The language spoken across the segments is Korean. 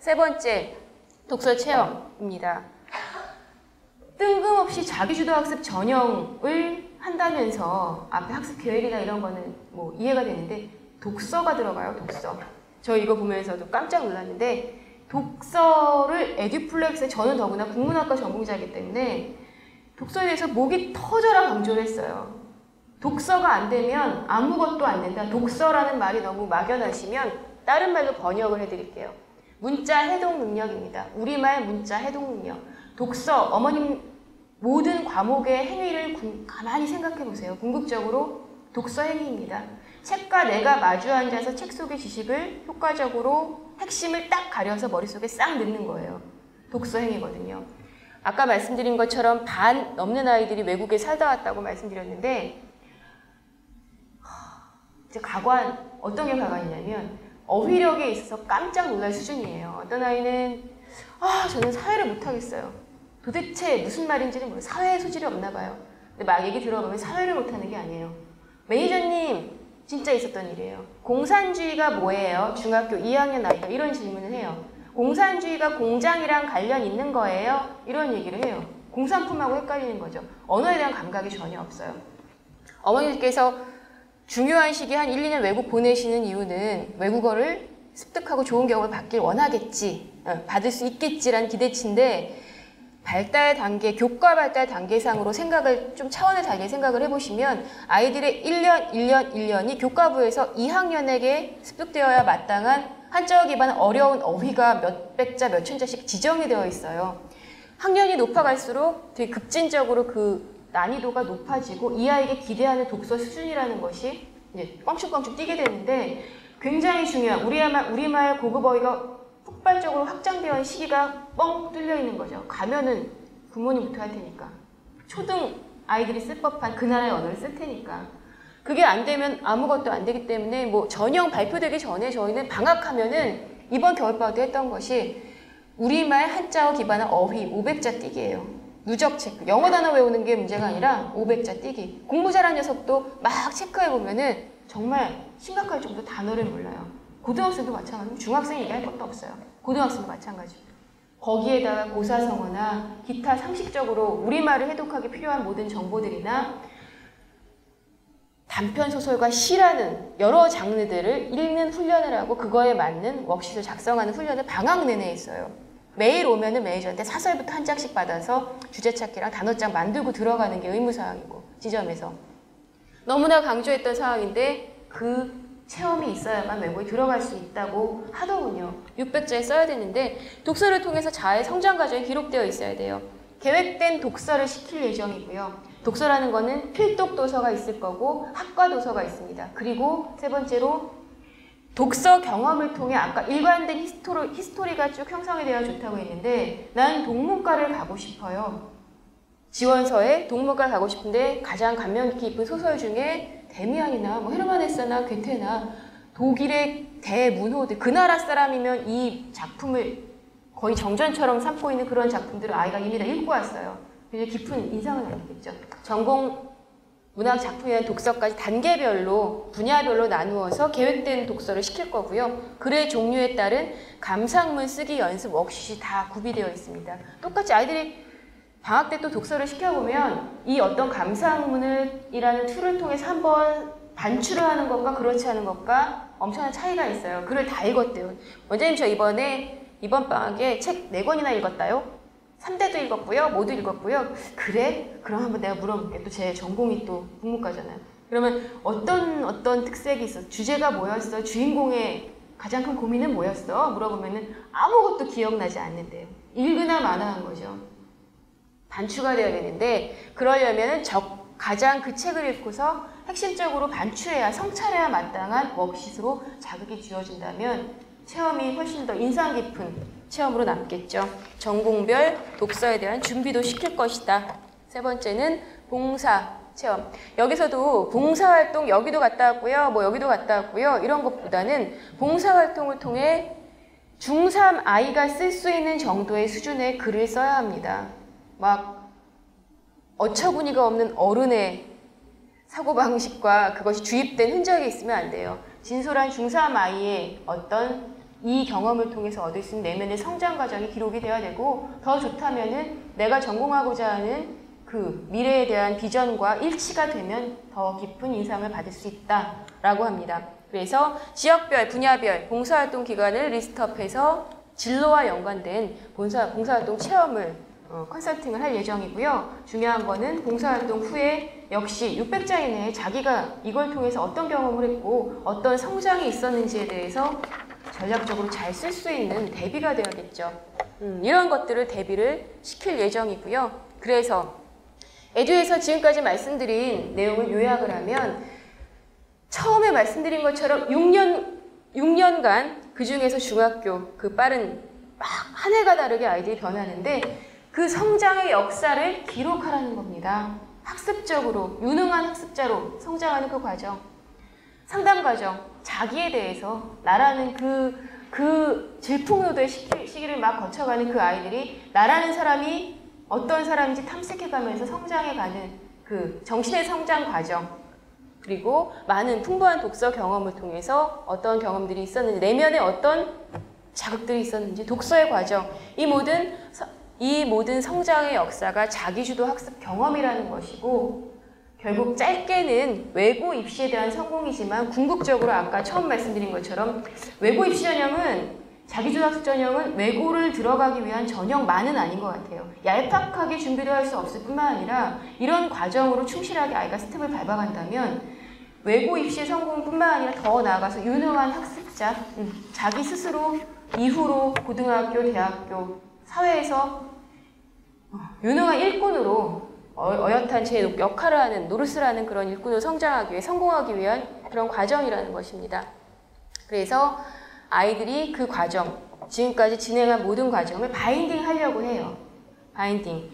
세 번째, 독서 체험입니다. 뜬금없이 자기주도 학습 전형을 한다면서 앞에 학습 계획이나 이런 거는 뭐 이해가 되는데 독서가 들어가요, 독서. 저 이거 보면서도 깜짝 놀랐는데 독서를 에듀플렉스에 저는 더구나 국문학과 전공자이기 때문에 독서에 대해서 목이 터져라 강조를 했어요. 독서가 안 되면 아무것도 안 된다. 독서라는 말이 너무 막연하시면 다른 말로 번역을 해드릴게요. 문자 해독 능력입니다. 우리말 문자 해독 능력. 독서, 어머님 모든 과목의 행위를 가만히 생각해 보세요. 궁극적으로 독서 행위입니다. 책과 내가 마주 앉아서 책 속의 지식을 효과적으로 핵심을 딱 가려서 머릿속에 싹 넣는 거예요. 독서 행위거든요. 아까 말씀드린 것처럼 반 넘는 아이들이 외국에 살다 왔다고 말씀드렸는데 이제 어떤 게 가관이냐면 어휘력에 있어서 깜짝 놀랄 수준이에요. 어떤 아이는 저는 사회를 못하겠어요. 도대체 무슨 말인지는 모르겠어요. 사회의 소질이 없나 봐요. 근데 막 얘기 들어보면 사회를 못하는 게 아니에요. 매니저님 진짜 있었던 일이에요. 공산주의가 뭐예요? 중학교 2학년 아이가 이런 질문을 해요. 공산주의가 공장이랑 관련 있는 거예요? 이런 얘기를 해요. 공산품하고 헷갈리는 거죠. 언어에 대한 감각이 전혀 없어요. 어머니께서 중요한 시기에 한 1, 2년 외국 보내시는 이유는 외국어를 습득하고 좋은 경험을 받길 원하겠지, 받을 수 있겠지라는 기대치인데 발달 단계, 교과 발달 단계상으로 생각을 좀 차원을 달리 생각을 해보시면 아이들의 1년이 교과부에서 2학년에게 습득되어야 마땅한 한자어 기반 어려운 어휘가 몇백 자, 몇천 자씩 지정이 되어 있어요. 학년이 높아갈수록 되게 급진적으로 그 난이도가 높아지고 이 아이에게 기대하는 독서 수준이라는 것이 이제 껑충껑충 뛰게 되는데 굉장히 중요한 우리말 고급 어휘가 폭발적으로 확장되어 있는 시기가 뻥 뚫려 있는 거죠. 가면은 부모님부터 할 테니까. 초등 아이들이 쓸 법한 그 나라의 언어를 쓸 테니까. 그게 안 되면 아무것도 안 되기 때문에 뭐 전형 발표되기 전에 저희는 방학하면은 이번 겨울방학 때 했던 것이 우리말 한자어 기반한 어휘 500자 띄기예요. 누적 체크. 영어 단어 외우는 게 문제가 아니라 500자 띄기. 공부 잘하는 녀석도 막 체크해보면은 정말 심각할 정도 단어를 몰라요. 고등학생도 마찬가지고 중학생 얘기할 것도 없어요. 고등학생도 마찬가지고. 거기에다가 고사성어나 기타 상식적으로 우리말을 해독하기 필요한 모든 정보들이나 단편소설과 시라는 여러 장르들을 읽는 훈련을 하고 그거에 맞는 웍시트를 작성하는 훈련을 방학 내내 했어요. 매일 오면은 매니저한테 사설부터 한 장씩 받아서 주제찾기랑 단어장 만들고 들어가는 게 의무사항이고 지점에서. 너무나 강조했던 상황인데 그 체험이 있어야만 외국에 들어갈 수 있다고 하더군요. 600자에 써야 되는데 독서를 통해서 자아의 성장 과정이 기록되어 있어야 돼요. 계획된 독서를 시킬 예정이고요. 독서라는 거는 필독 도서가 있을 거고 학과 도서가 있습니다. 그리고 세 번째로 독서 경험을 통해 아까 일관된 히스토리가 쭉 형성이 되어 좋다고 했는데 나는 동문과를 가고 싶어요. 지원서에 동문과 가고 싶은데 가장 감명 깊은 소설 중에 데미안이나 뭐 헤르만 헤세나 괴테나 독일의 대문호들 그 나라 사람이면 이 작품을 거의 정전처럼 삼고 있는 그런 작품들을 아이가 이미 다 읽고 왔어요. 굉장히 깊은 인상을 남겼죠. 전공 문학 작품에 대한 독서까지 단계별로 분야별로 나누어서 계획된 독서를 시킬 거고요. 글의 종류에 따른 감상문 쓰기 연습 워크시트이 다 구비되어 있습니다. 똑같이 아이들이 방학 때 또 독서를 시켜보면 이 어떤 감상문이라는 툴을 통해서 한번 반추를 하는 것과 그렇지 않은 것과 엄청난 차이가 있어요. 글을 다 읽었대요. 원장님 저 이번 방학에 책 4권이나 읽었다요? 3대도 읽었고요. 모두 읽었고요. 그래? 그럼 한번 내가 물어볼게. 또 제 전공이 또 국문과잖아요. 그러면 어떤 특색이 있어? 주제가 뭐였어? 주인공의 가장 큰 고민은 뭐였어? 물어보면은 아무것도 기억나지 않는데요. 읽으나 마나한 거죠. 반추가 되어야 되는데 그러려면은 가장 그 책을 읽고서 핵심적으로 반추해야 성찰해야 마땅한 워크시트로 자극이 주어진다면 체험이 훨씬 더 인상 깊은 체험으로 남겠죠. 전공별 독서에 대한 준비도 시킬 것이다. 세 번째는 봉사 체험. 여기서도 봉사활동 여기도 갔다 왔고요. 뭐 여기도 갔다 왔고요. 이런 것보다는 봉사활동을 통해 중3 아이가 쓸 수 있는 정도의 수준의 글을 써야 합니다. 막 어처구니가 없는 어른의 사고방식과 그것이 주입된 흔적이 있으면 안 돼요. 진솔한 중3 아이의 어떤 이 경험을 통해서 얻을 수 있는 내면의 성장 과정이 기록이 되어야 되고, 더 좋다면은 내가 전공하고자 하는 그 미래에 대한 비전과 일치가 되면 더 깊은 인상을 받을 수 있다라고 합니다. 그래서 지역별, 분야별 봉사활동 기관을 리스트업해서 진로와 연관된 봉사활동 체험을 컨설팅을 할 예정이고요. 중요한 거는 봉사활동 후에 역시 600자 이내에 자기가 이걸 통해서 어떤 경험을 했고 어떤 성장이 있었는지에 대해서 전략적으로 잘 쓸 수 있는 대비가 되어야겠죠. 이런 것들을 대비를 시킬 예정이고요. 그래서 에듀에서 지금까지 말씀드린 내용을 요약을 하면 처음에 말씀드린 것처럼 6년간 그 중에서 중학교 그 빠른 막 한 해가 다르게 아이들이 변하는데 그 성장의 역사를 기록하라는 겁니다. 학습적으로 유능한 학습자로 성장하는 그 과정, 상담 과정, 자기에 대해서 나라는 그 질풍노도의 시기를 막 거쳐가는 그 아이들이 나라는 사람이 어떤 사람인지 탐색해가면서 성장해가는 그 정신의 성장 과정, 그리고 많은 풍부한 독서 경험을 통해서 어떤 경험들이 있었는지, 내면에 어떤 자극들이 있었는지, 독서의 과정, 이 모든 성장의 역사가 자기주도 학습 경험이라는 것이고, 결국 짧게는 외고 입시에 대한 성공이지만 궁극적으로 아까 처음 말씀드린 것처럼 외고 입시 전형은 자기주도 학습 전형은 외고를 들어가기 위한 전형만은 아닌 것 같아요. 얄팍하게 준비를 할 수 없을 뿐만 아니라 이런 과정으로 충실하게 아이가 스텝을 밟아간다면 외고 입시의 성공뿐만 아니라 더 나아가서 유능한 학습자, 자기 스스로 이후로 고등학교, 대학교, 사회에서 유능한 일꾼으로 어엿한 제 역할을 하는, 노릇을 하는 그런 일꾼으로 성장하기 위해, 성공하기 위한 그런 과정이라는 것입니다. 그래서 아이들이 그 과정, 지금까지 진행한 모든 과정을 바인딩 하려고 해요. 바인딩.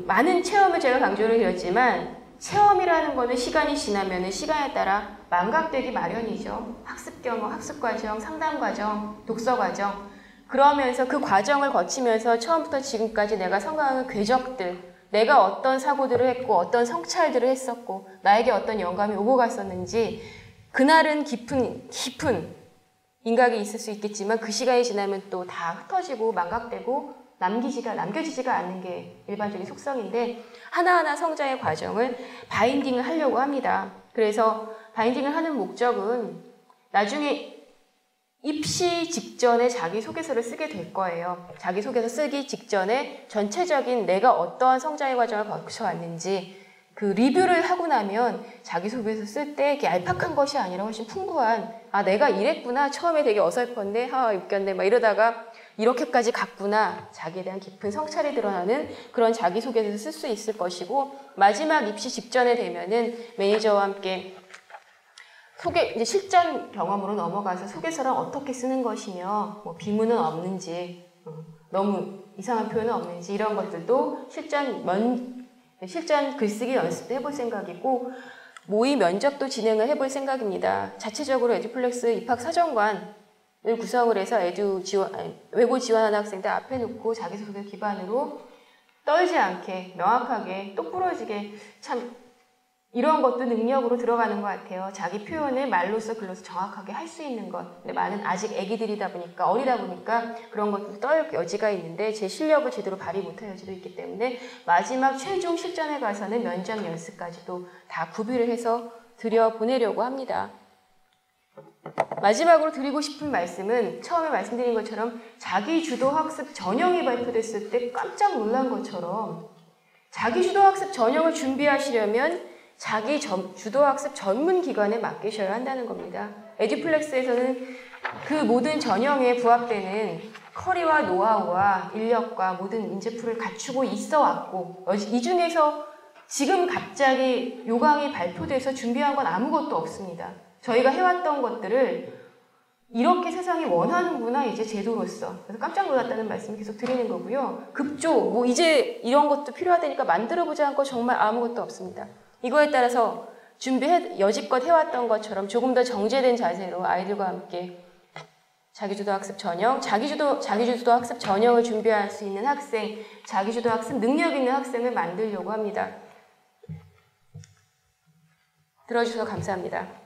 많은 체험을 제가 강조를 드렸지만 체험이라는 거는 시간이 지나면 시간에 따라 망각되기 마련이죠. 학습 경험, 학습 과정, 상담 과정, 독서 과정. 그러면서 그 과정을 거치면서 처음부터 지금까지 내가 성장한 궤적들, 내가 어떤 사고들을 했고 어떤 성찰들을 했었고 나에게 어떤 영감이 오고 갔었는지, 그날은 깊은 인각이 있을 수 있겠지만 그 시간이 지나면 또 다 흩어지고 망각되고 남겨지지가 않는 게 일반적인 속성인데, 하나하나 성장의 과정을 바인딩을 하려고 합니다. 그래서 바인딩을 하는 목적은 나중에 입시 직전에 자기소개서를 쓰게 될 거예요. 자기소개서 쓰기 직전에 전체적인 내가 어떠한 성장의 과정을 거쳐왔는지 그 리뷰를 하고 나면 자기소개서 쓸 때 얄팍한 것이 아니라 훨씬 풍부한, 아 내가 이랬구나, 처음에 되게 어설펐네, 웃겼네 막 이러다가 이렇게까지 갔구나, 자기에 대한 깊은 성찰이 드러나는 그런 자기소개서를 쓸 수 있을 것이고, 마지막 입시 직전에 되면은 매니저와 함께 이제 실전 경험으로 넘어가서 소개서를 어떻게 쓰는 것이며, 뭐 비문은 없는지, 너무 이상한 표현은 없는지, 이런 것들도 실전 글쓰기 연습도 해볼 생각이고, 모의 면접도 진행을 해볼 생각입니다. 자체적으로 에듀플렉스 입학사정관을 구성을 해서 외고 지원하는 학생들 앞에 놓고 자기소개 기반으로 떨지 않게 명확하게 똑부러지게, 참 이런 것도 능력으로 들어가는 것 같아요. 자기 표현을 말로써 글로써 정확하게 할 수 있는 것. 근데 많은 아직 애기들이다 보니까, 어리다 보니까 그런 것도 떨 여지가 있는데 제 실력을 제대로 발휘 못할 여지도 있기 때문에 마지막 최종 실전에 가서는 면접 연습까지도 다 구비를 해서 들여보내려고 합니다. 마지막으로 드리고 싶은 말씀은 처음에 말씀드린 것처럼 자기주도 학습 전형이 발표됐을 때 깜짝 놀란 것처럼 자기주도 학습 전형을 준비하시려면 자기주도학습 전문기관에 맡기셔야 한다는 겁니다. 에듀플렉스에서는 그 모든 전형에 부합되는 커리와 노하우와 인력과 모든 인재풀을 갖추고 있어 왔고, 이 중에서 지금 갑자기 요강이 발표돼서 준비한 건 아무것도 없습니다. 저희가 해왔던 것들을 이렇게 세상이 원하는구나, 이제 제도로서. 그래서 깜짝 놀랐다는 말씀 계속 드리는 거고요. 급조, 이제 이런 것도 필요하다니까 만들어보자 한 거 정말 아무것도 없습니다. 이거에 따라서 여지껏 해왔던 것처럼 조금 더 정제된 자세로 아이들과 함께 자기주도 학습 전형, 자기주도 학습 전형을 준비할 수 있는 학생, 자기주도 학습 능력 있는 학생을 만들려고 합니다. 들어주셔서 감사합니다.